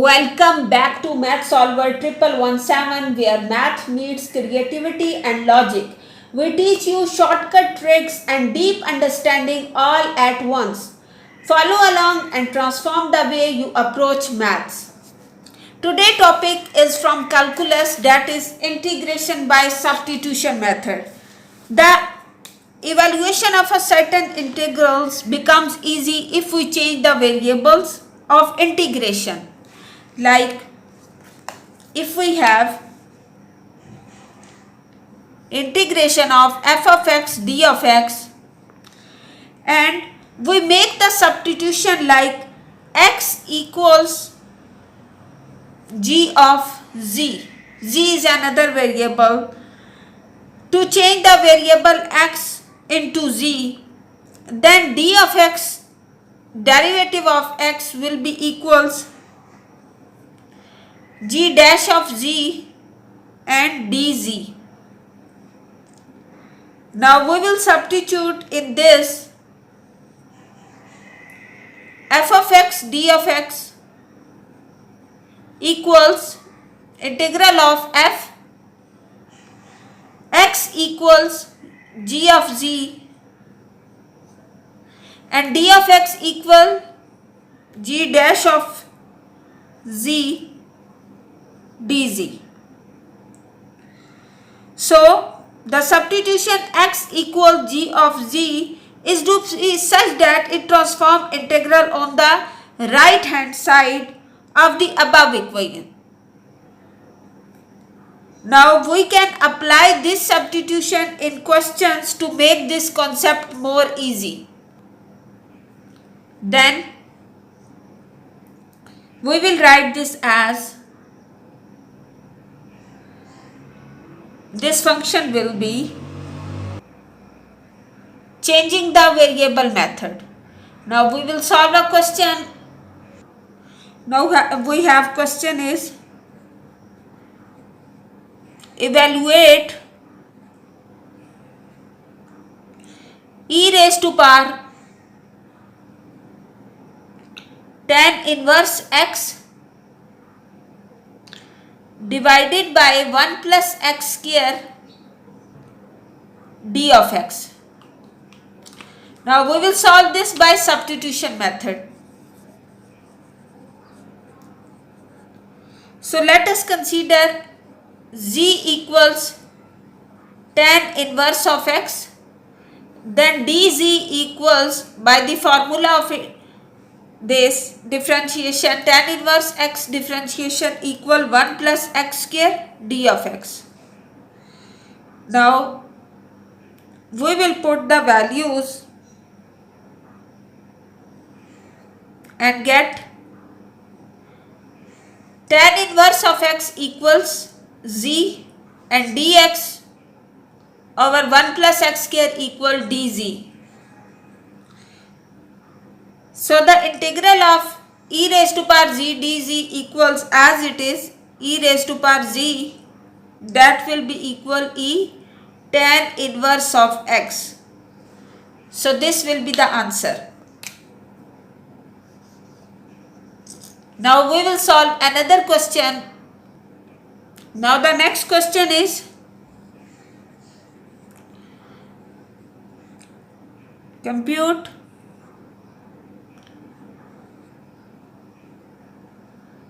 Welcome back to Math Solver 1117, where math meets creativity and logic. We teach you shortcut tricks and deep understanding all at once. Follow along and transform the way you approach maths. Today's topic is from calculus, that is integration by substitution method. The evaluation of a certain integrals becomes easy if we change the variables of integration. Like if we have integration of f of x d of x and we make the substitution like x equals g of z. Z is another variable. To change the variable x into z, then d of x, derivative of x, will be equals g dash of z and dz. Now we will substitute in this f of x d of x equals integral of f x equals g of z and d of x equal g dash of z dz. So the substitution x equals g of z is such that it transforms integral on the right hand side of the above equation. Now we can apply this substitution in questions to make this concept more easy. Then we will write this as this function will be changing the variable method. Now we will solve a question. Now we have question is evaluate e raised to power tan inverse x divided by 1 plus x square d of x. Now we will solve this by substitution method. So let us consider z equals tan inverse of x, then dz equals, by the formula of this differentiation, tan inverse x differentiation equal 1 plus x square d of x. Now we will put the values and get tan inverse of x equals z and dx over 1 plus x square equal dz. So the integral of e raised to power z dz equals, as it is, e raised to power z, that will be equal e tan inverse of x. So this will be the answer. Now we will solve another question. Now the next question is compute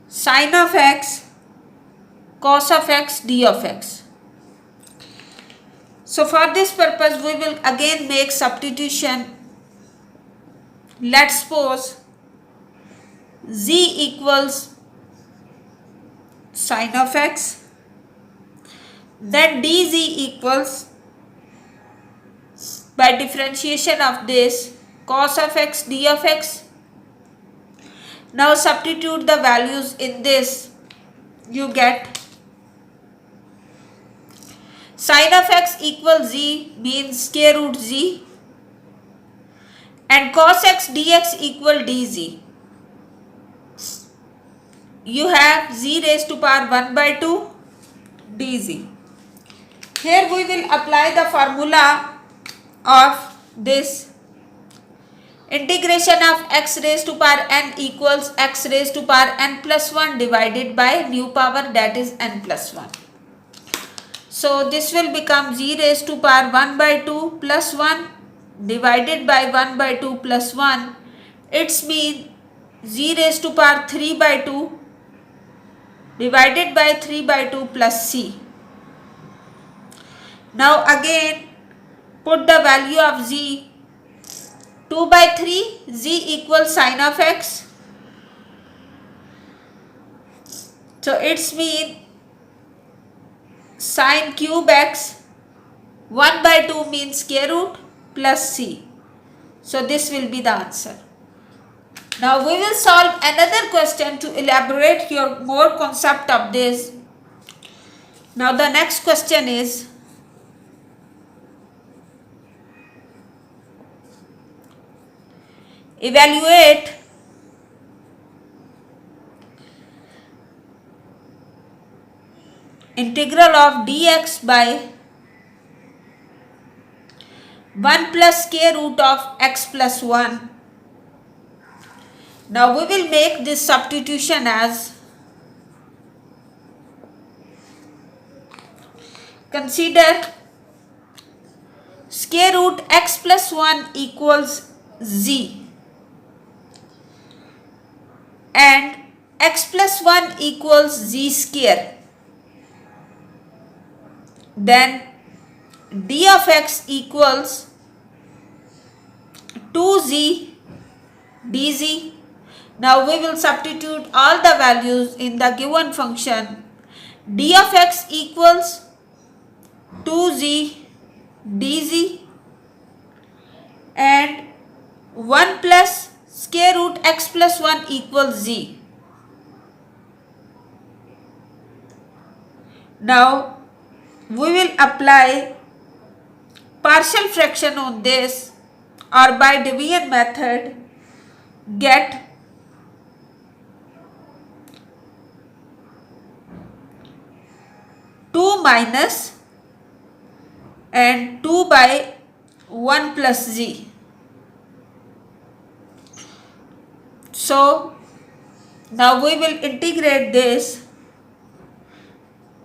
sin of x cos of x d of x. So for this purpose we will again make substitution. Let's suppose z equals sin of x, then dz equals, by differentiation of this, cos of x d of x. Now substitute the values in this. You get sin of x equals z means square root z and cos x dx equal dz. You have z raised to power 1 by 2 dz. Here we will apply the formula of this Integration of x raised to power n equals x raised to power n plus 1 divided by new power, that is n plus 1. So this will become z raised to power 1 by 2 plus 1 divided by 1 by 2 plus 1. It's mean z raised to power 3 by 2 divided by 3 by 2 plus c. Now again put the value of z. 2 by 3, z equals sine of x. So it's mean sine cube x. 1 by 2 means square root plus c. So this will be the answer. Now we will solve another question to elaborate your more concept of this. Now the next question is, evaluate integral of dx by 1 plus square root of x plus 1. Now we will make this substitution as, consider square root x plus 1 equals z and x plus 1 equals z square. Then d of x equals 2z dz. Now we will substitute all the values in the given function. D of x equals 2z dz and 1 plus square root x plus 1 equals z. Now we will apply partial fraction on this, or by division method get two minus and 2 by 1 plus z. So now we will integrate this.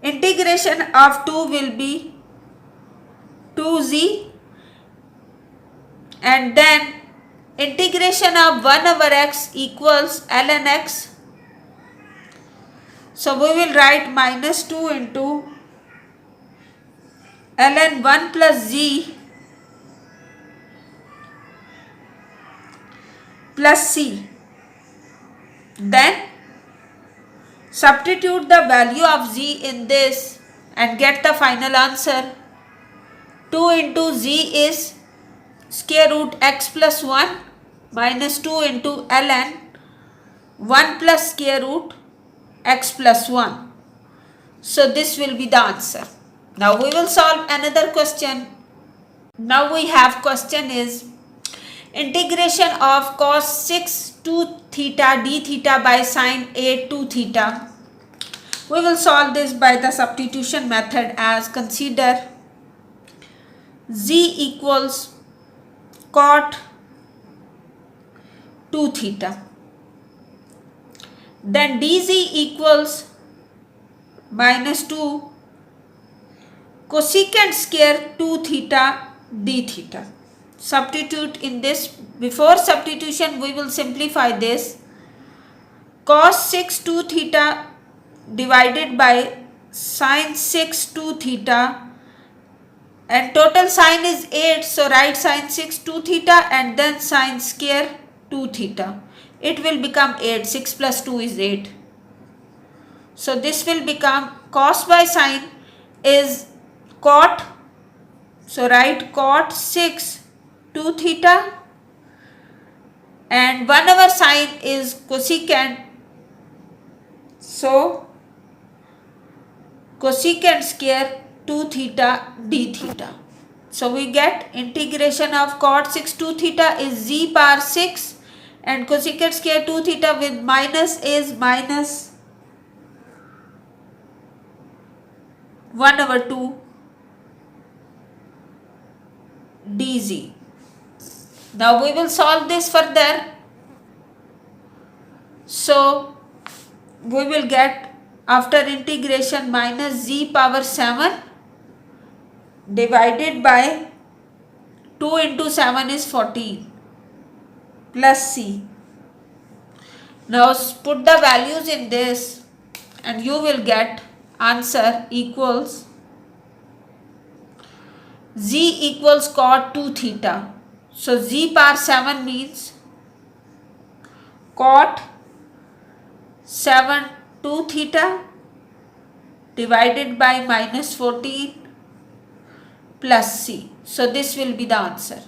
Integration of 2 will be 2z and then integration of 1 over x equals ln x. So we will write minus 2 into ln 1 plus z plus c. Then substitute the value of z in this and get the final answer. 2 into z is square root x plus 1 minus 2 into ln 1 plus square root x plus 1. So this will be the answer. Now we will solve another question. Now we have question is integration of cos 6 2 theta d theta by sine a 2 theta. We will solve this by the substitution method as, consider z equals cot 2 theta. Then dz equals minus 2 cosecant square 2 theta d theta. Substitute in this. Before substitution we will simplify this. Cos 6 2 theta divided by sine 6 2 theta, and total sine is 8, so write sine 6 2 theta and then sine square 2 theta. It will become 8. 6 plus 2 is 8. So this will become cos by sine is cot, so write cot 6 2 theta and 1 over sine is cosecant, so cosecant square 2 theta d theta. So we get integration of cot 6 2 theta is z power 6 and cosecant square 2 theta with minus is minus 1 over 2 dz. Now we will solve this further. So we will get after integration minus z power 7 divided by 2 into 7 is 14 plus c. Now put the values in this and you will get answer equals z equals cot 2 theta. So z power 7 means cot 7 2 theta divided by minus 14 plus c. So this will be the answer.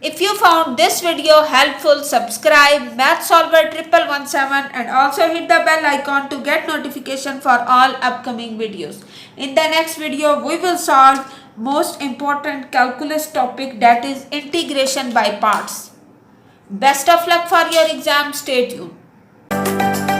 If you found this video helpful, subscribe Math Solver 1117 and also hit the bell icon to get notification for all upcoming videos. In the next video, we will solve most important calculus topic, that is integration by parts. Best of luck for your exam. Stay tuned.